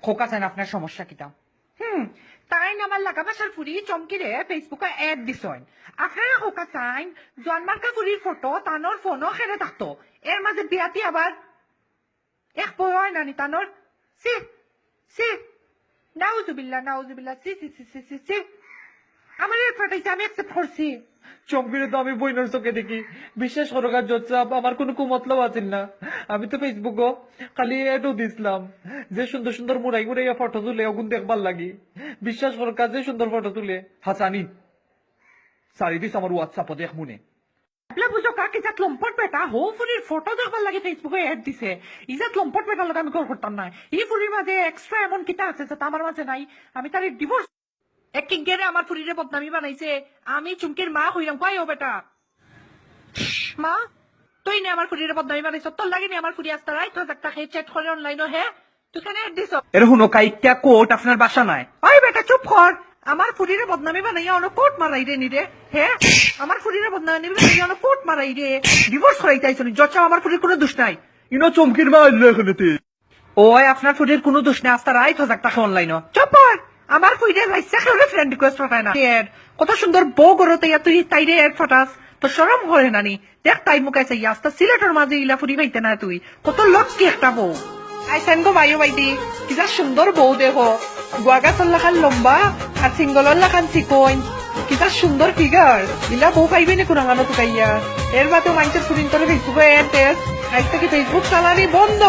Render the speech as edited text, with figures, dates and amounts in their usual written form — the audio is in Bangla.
খোকা চান আপনার সমস্যা কিটা? তাই আমার লাগা বাসার ফুরি চমকিরে ফেসবুকে এড দিছেন। আপনারা খোকা চাইন জন্মার্কা ফুরির ফটো তানোর ফোনও খেলে থাকতো, এর মাঝে বিয়াতি আবার এক বয় নানি তানোর। সি সি নাউজুবিল্লাহ সি সি সি সি সি সি আমার এর ফাটাইছে, আমি অ্যাকসেপ্ট করছি। চমকিরে তো আমি বইনার চোখে দেখি, বিশ্বাস করো কাজ জোচ্চাপ আমার কোনো কুমতলব আছিল না। আমি তো ফেসবুকও খালি এডও দিছিলাম যে সুন্দর সুন্দর মুড়াই মুড়াইয়া ফটো তুলে ওগুন দেখবার লাগি। বিশ্বাস করো কাজ যে সুন্দর ফটো তুলে হাসানি সারি দিস আমার হোয়াটসঅ্যাপও দেখ মনে। আপলা বুঝো কাকে যাত লম্পট বেটা হো ফুরির ফটো দেখবার লাগে ফেসবুকে এড দিছে। ইজাত লম্পট বেটার লগে আমি গল করতাম না। এই ফুরির মাঝে এক্সট্রা এমন কিতা আছে যেটা আমার মাঝে নাই। আমি তার ডিভোর্স এক কিংগেরে আমার ফুরিরে বদনামি বানাইছে। আমি চুমকির মা হইলাম কয় ও বেটা মা তুই নে আমার ফুরিরে বদনামি বানাইছ, তোর লাগে নি আমার ফুরি আসতে রাই তো একটা হে চ্যাট করে অনলাইনে হে তুই কেন এড দিছ? এর হুনো কাইটা কোট আপনার বাসা নাই। ওই বেটা চুপ কর, আমার ফুরিরে বদনামি বানাইয়া অন কোট মারাই রে নি রে। হে আমার ফুরিরে বদনামি বানাইয়া অন কোট মারাই রে, ডিভোর্স করাইতাইছনি যচ্চা আমার ফুরির কোনো দোষ নাই। ইনো চমকির মা আইলো এখানেতে। ওই আপনার ফুরির কোনো দোষ নাই, আস্তা রাই তো একটা অনলাইনে চুপ কর। আমার ফুরিরে লাইসা খেলে ফ্রেন্ড রিকোয়েস্ট পাঠায় না। কত সুন্দর বউ গরতে তুই তাইরে এড ফটাস, তো শরম করে নানি। দেখ তাই মুখে চাই আস্তা সিলেটের মাঝে ইলা ফুরি পাইতে না তুই, কত লক্ষ্মী একটা বউ। আইসেন গো বাইও বাইদি কিটা সুন্দর বউ দেখো, গুয়াগাছর লাখান লম্বা আর সিঙ্গলর লাখান চিকন, কিটা সুন্দর ফিগার। ইলা বউ পাইবে নি কুরাঙানো টুকাইয়া। এর বাদেও মাইন্সের ফুরিন তোর ফেসবুকে এড দেশ, আজ থেকে ফেসবুক চালানি বন্ধ।